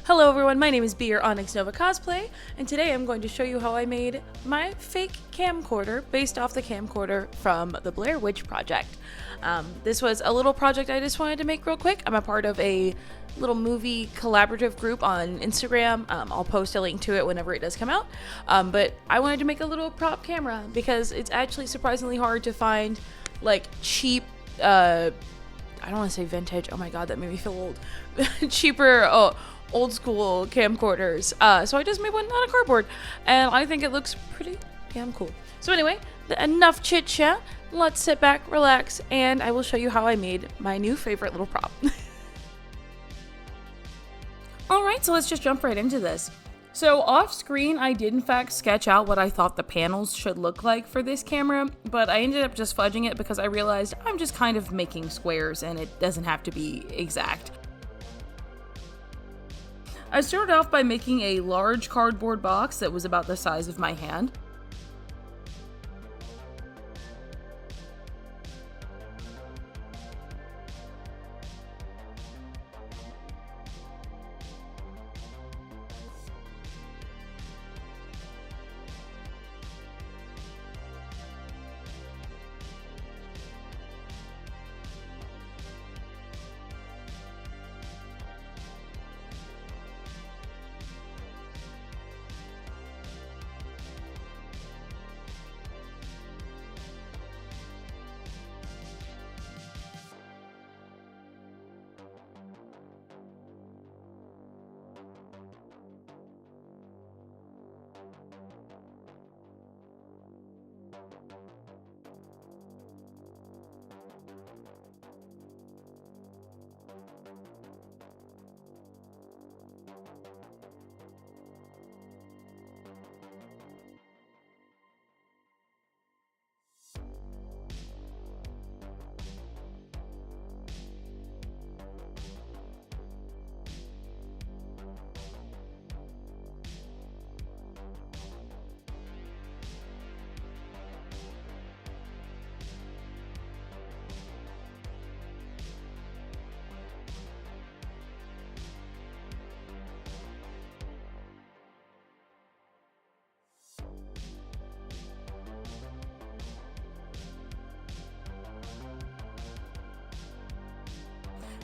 Hello everyone, my name is Blair Onyx Nova Cosplay, and today I'm going to show you how I made my fake camcorder based off the camcorder from the Blair Witch project. This was a little project I just wanted to make real quick. I'm a part of a little movie collaborative group on Instagram. I'll post a link to it whenever it does come out. But I wanted to make a little prop camera because it's actually surprisingly hard to find like cheap, I don't want to say vintage, oh my god, that made me feel old. Cheaper, old school camcorders. So I just made one out of cardboard, and I think it looks pretty damn cool. So anyway, enough chit chat. Let's sit back, relax, and I will show you how I made my new favorite little prop. Alright, so let's just jump right into this. So off screen, I did in fact sketch out what I thought the panels should look like for this camera, but I ended up just fudging it because I realized I'm just kind of making squares and it doesn't have to be exact. I started off by making a large cardboard box that was about the size of my hand.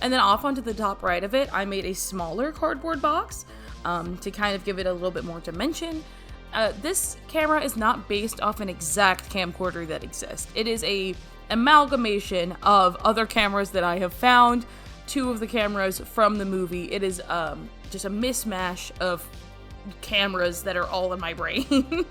And then off onto the top right of it, I made a smaller cardboard box to kind of give it a little bit more dimension. This camera is not based off an exact camcorder that exists. It is a amalgamation of other cameras that I have found, two of the cameras from the movie. It is just a mismatch of cameras that are all in my brain.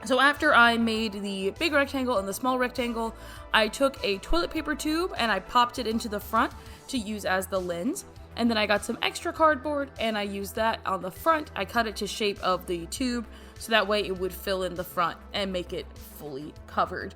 So after I made the big rectangle and the small rectangle, I took a toilet paper tube and I popped it into the front to use as the lens. And then I got some extra cardboard and I used that on the front. I cut it to shape of the tube so that way it would fill in the front and make it fully covered.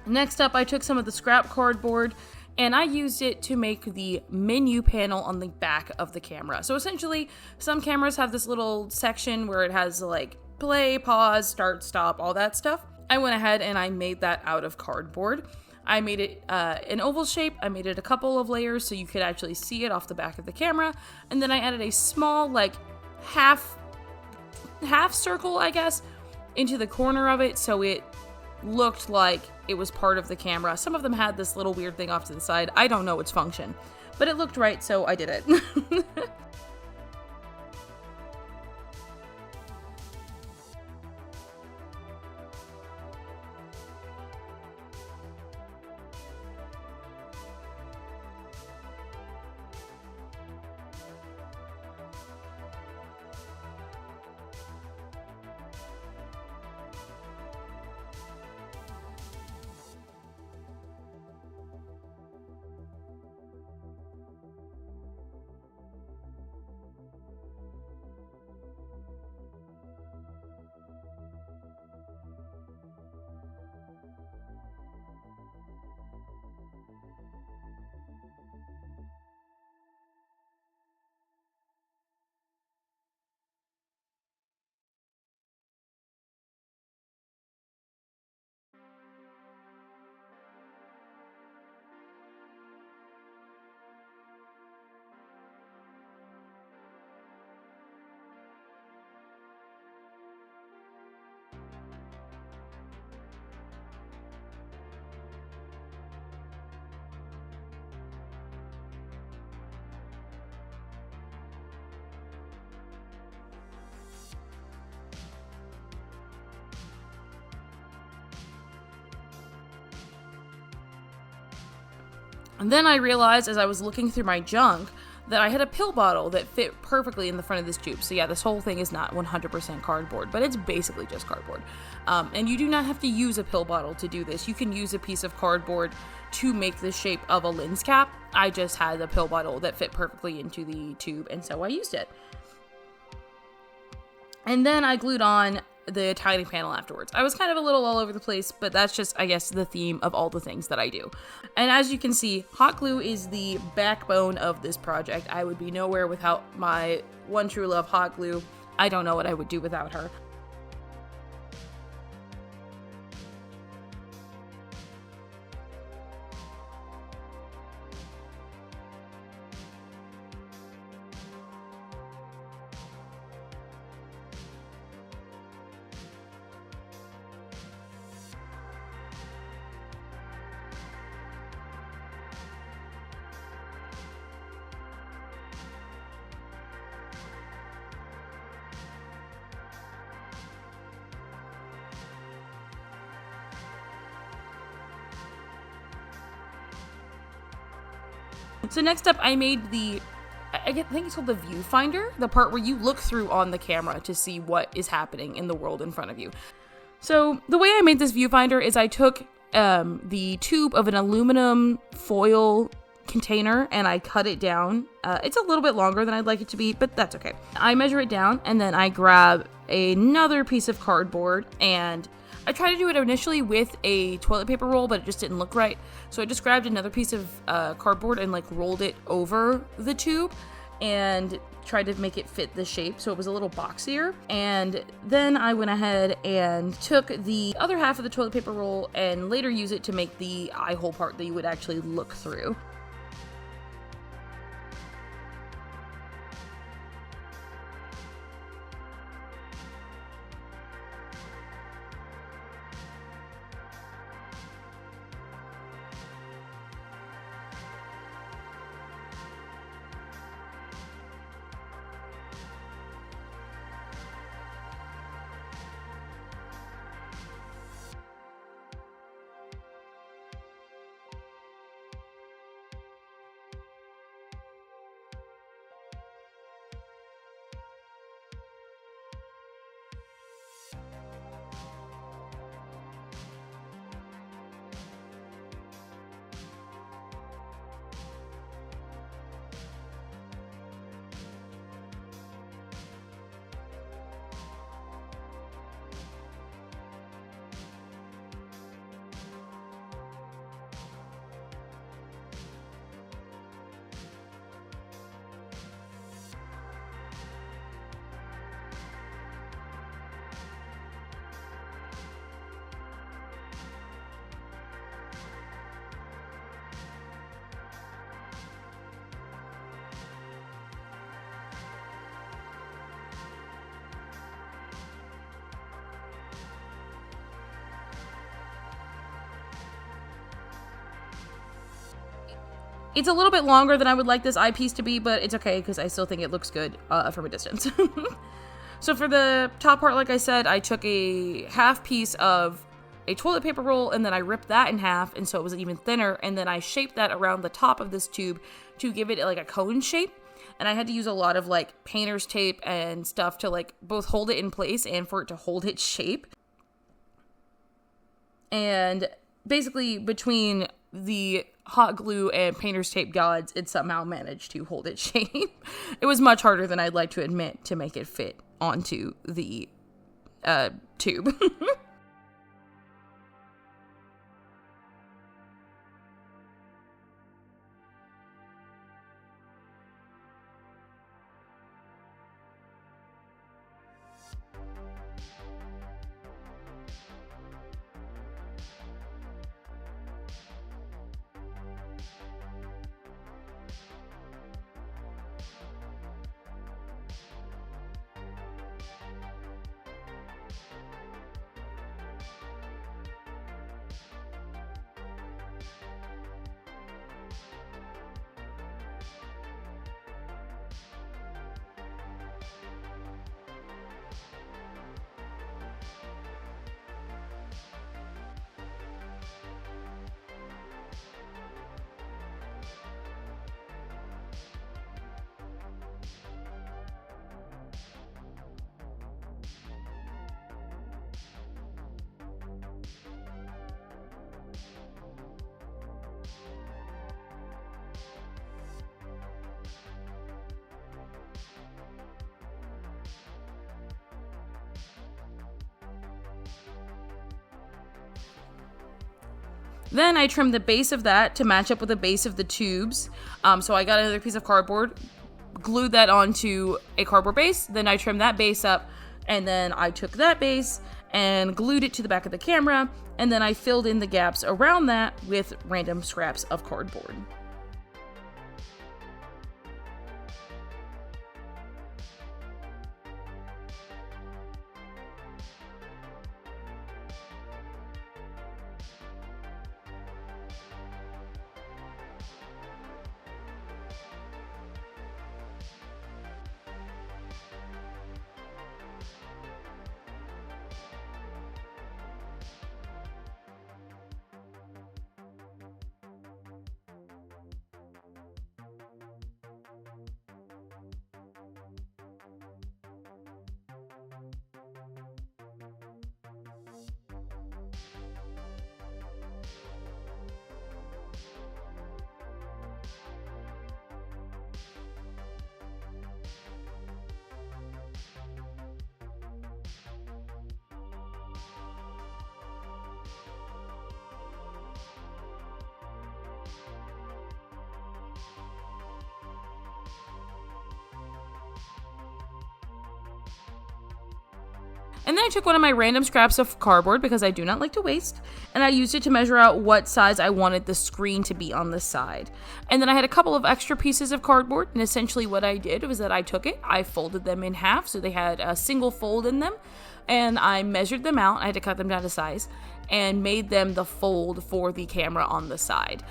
Next up, I took some of the scrap cardboard and I used it to make the menu panel on the back of the camera. So essentially, some cameras have this little section where it has like play, pause, start, stop, all that stuff. I went ahead and I made that out of cardboard. I made it an oval shape. I made it a couple of layers so you could actually see it off the back of the camera. And then I added a small, like, half circle, I guess, into the corner of it so it looked like it was part of the camera. Some of them had this little weird thing off to the side. I don't know its function, but it looked right, so I did it. And then I realized as I was looking through my junk that I had a pill bottle that fit perfectly in the front of this tube. So yeah, this whole thing is not 100% cardboard, but it's basically just cardboard. And you do not have to use a pill bottle to do this. You can use a piece of cardboard to make the shape of a lens cap. I just had a pill bottle that fit perfectly into the tube, and so I used it. And then I glued on the tiny panel afterwards. I was kind of a little all over the place, but that's just, I guess, the theme of all the things that I do. And as you can see, hot glue is the backbone of this project. I would be nowhere without my one true love, hot glue. I don't know what I would do without her. So next up, I made I think it's called the viewfinder, the part where you look through on the camera to see what is happening in the world in front of you. So the way I made this viewfinder is I took the tube of an aluminum foil container and I cut it down. It's a little bit longer than I'd like it to be, but that's okay. I measure it down and then I grab another piece of cardboard, and I tried to do it initially with a toilet paper roll, but it just didn't look right. So I just grabbed another piece of cardboard and like rolled it over the tube and tried to make it fit the shape so it was a little boxier. And then I went ahead and took the other half of the toilet paper roll and later use it to make the eye hole part that you would actually look through. It's a little bit longer than I would like this eyepiece to be, but it's okay because I still think it looks good from a distance. So for the top part, like I said, I took a half piece of a toilet paper roll and then I ripped that in half, and so it was even thinner, and then I shaped that around the top of this tube to give it like a cone shape. And I had to use a lot of like painter's tape and stuff to like both hold it in place and for it to hold its shape. And basically between the hot glue and painter's tape gods, it somehow managed to hold its shape. It was much harder than I'd like to admit to make it fit onto the tube. Then I trimmed the base of that to match up with the base of the tubes. So I got another piece of cardboard, glued that onto a cardboard base. Then I trimmed that base up, and then I took that base and glued it to the back of the camera. And then I filled in the gaps around that with random scraps of cardboard. And then I took one of my random scraps of cardboard, because I do not like to waste, and I used it to measure out what size I wanted the screen to be on the side. And then I had a couple of extra pieces of cardboard, and essentially what I did was that I took it, I folded them in half, so they had a single fold in them, and I measured them out. I had to cut them down to size, and made them the fold for the camera on the side.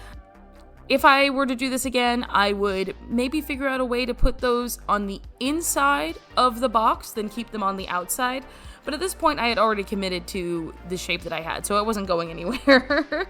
If I were to do this again, I would maybe figure out a way to put those on the inside of the box, then keep them on the outside. But at this point, I had already committed to the shape that I had, so it wasn't going anywhere.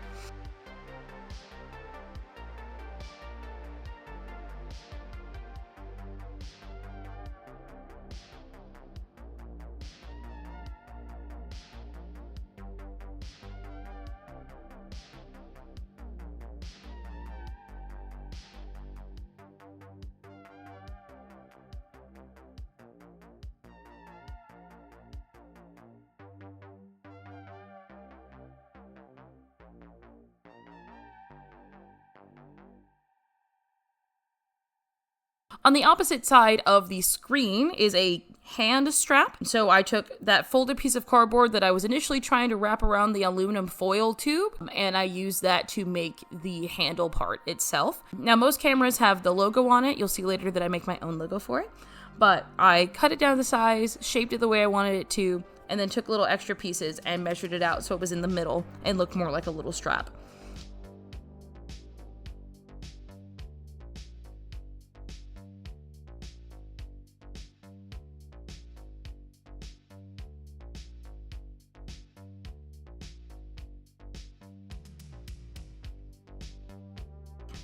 On the opposite side of the screen is a hand strap. So I took that folded piece of cardboard that I was initially trying to wrap around the aluminum foil tube, and I used that to make the handle part itself. Now, most cameras have the logo on it. You'll see later that I make my own logo for it. But I cut it down to size, shaped it the way I wanted it to, and then took little extra pieces and measured it out so it was in the middle and looked more like a little strap.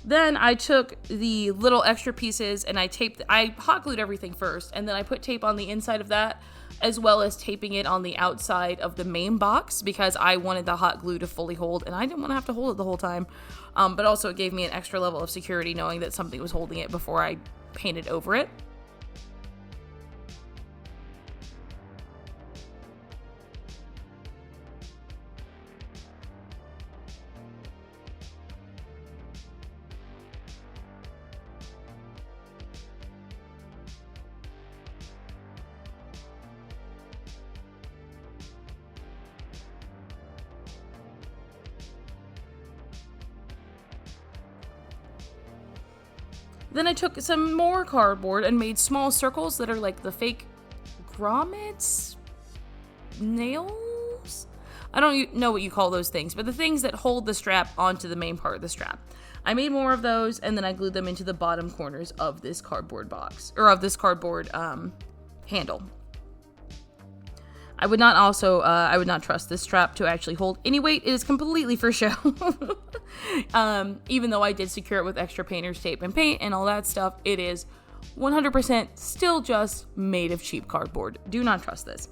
Then I took the little extra pieces and I hot glued everything first, and then I put tape on the inside of that, as well as taping it on the outside of the main box because I wanted the hot glue to fully hold, and I didn't want to have to hold it the whole time. But also it gave me an extra level of security knowing that something was holding it before I painted over it. Then I took some more cardboard and made small circles that are like the fake grommets? Nails? I don't know what you call those things, but the things that hold the strap onto the main part of the strap. I made more of those, and then I glued them into the bottom corners of this cardboard box, or of this cardboard handle. I would not trust this strap to actually hold any weight. It is completely for show. Even though I did secure it with extra painter's tape and paint and all that stuff, it is 100% still just made of cheap cardboard. Do not trust this.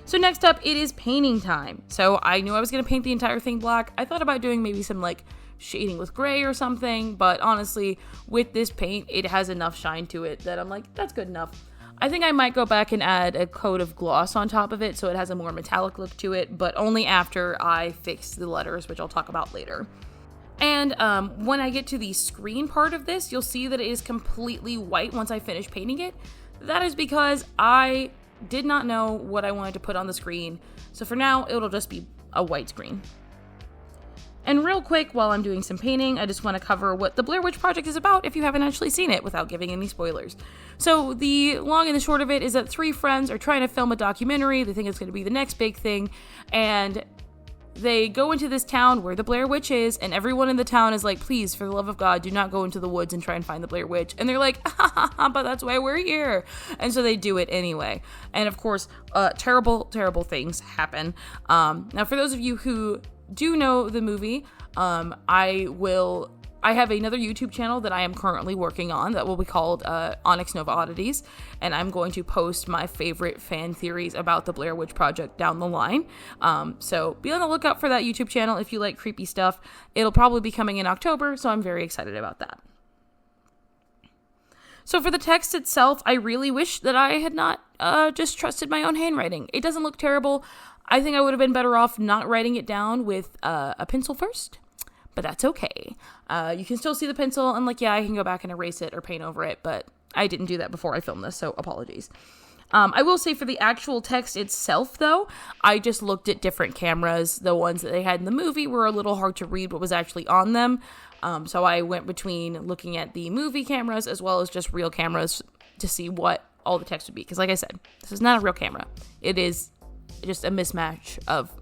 So next up, it is painting time. So I knew I was going to paint the entire thing black. I thought about doing maybe some like shading with gray or something, but honestly, with this paint, it has enough shine to it that I'm like, that's good enough. I think I might go back and add a coat of gloss on top of it so it has a more metallic look to it, but only after I fix the letters, which I'll talk about later. And when I get to the screen part of this, you'll see that it is completely white once I finish painting it. That is because I did not know what I wanted to put on the screen, so for now, it'll just be a white screen. And real quick, while I'm doing some painting, I just want to cover what the Blair Witch Project is about if you haven't actually seen it without giving any spoilers. So the long and the short of it is that 3 friends are trying to film a documentary. They think it's going to be the next big thing, and they go into this town where the Blair Witch is, and everyone in the town is like, please, for the love of God, do not go into the woods and try and find the Blair Witch. And they're like, ha ha ha, but that's why we're here. And so they do it anyway. And of course, terrible, terrible things happen. Now, for those of you who do know the movie, I have another YouTube channel that I am currently working on that will be called Onyx Nova Oddities, and I'm going to post my favorite fan theories about the Blair Witch Project down the line. So be on the lookout for that YouTube channel if you like creepy stuff. It'll probably be coming in October, so I'm very excited about that. So for the text itself, I really wish that I had not just trusted my own handwriting. It doesn't look terrible. I think I would have been better off not writing it down with a pencil first. But that's okay. You can still see the pencil, and I can go back and erase it or paint over it, but I didn't do that before I filmed this, so apologies. I will say for the actual text itself, though, I just looked at different cameras. The ones that they had in the movie were a little hard to read what was actually on them, so I went between looking at the movie cameras as well as just real cameras to see what all the text would be. Because like I said, this is not a real camera. It is just a mismatch of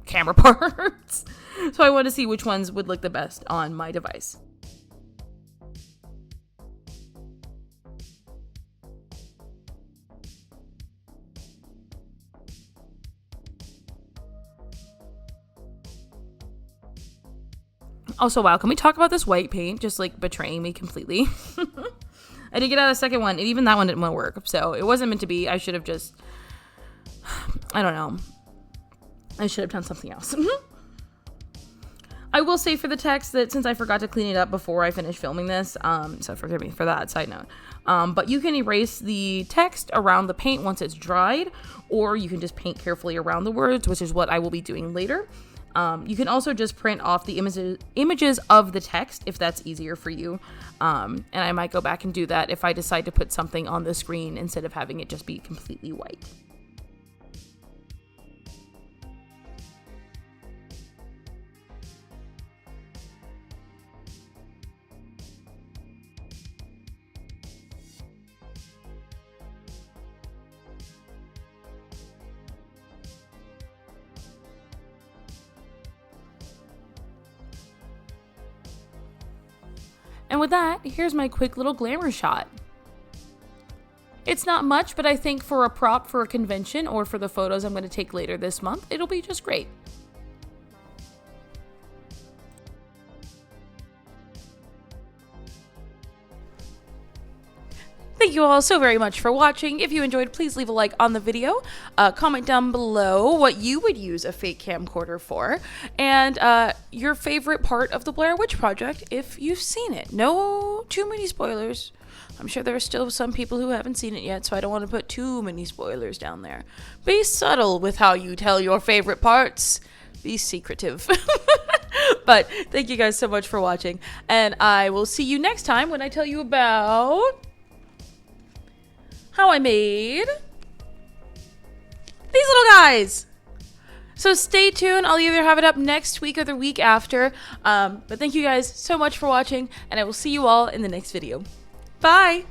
camera parts. So I wanted to see which ones would look the best on my device. Also, wow, can we talk about this white paint just betraying me completely? I did get out a second one, and even that one didn't want to work. So it wasn't meant to be. I should have just, I don't know. I should have done something else. I will say for the text that since I forgot to clean it up before I finished filming this, so forgive me for that, side note, but you can erase the text around the paint once it's dried, or you can just paint carefully around the words, which is what I will be doing later. You can also just print off the images of the text if that's easier for you. And I might go back and do that if I decide to put something on the screen instead of having it just be completely white. And with that, here's my quick little glamour shot. It's not much, but I think for a prop for a convention or for the photos I'm going to take later this month, it'll be just great. Thank you all so very much for watching. If you enjoyed, please leave a like on the video. Comment down below what you would use a fake camcorder for, and your favorite part of the Blair Witch Project if you've seen it. No too many spoilers. I'm sure there are still some people who haven't seen it yet, so I don't want to put too many spoilers down there. Be subtle with how you tell your favorite parts. Be secretive. But thank you guys so much for watching, and I will see you next time when I tell you about how I made these little guys. So stay tuned. I'll either have it up next week or the week after. But thank you guys so much for watching, and I will see you all in the next video. Bye!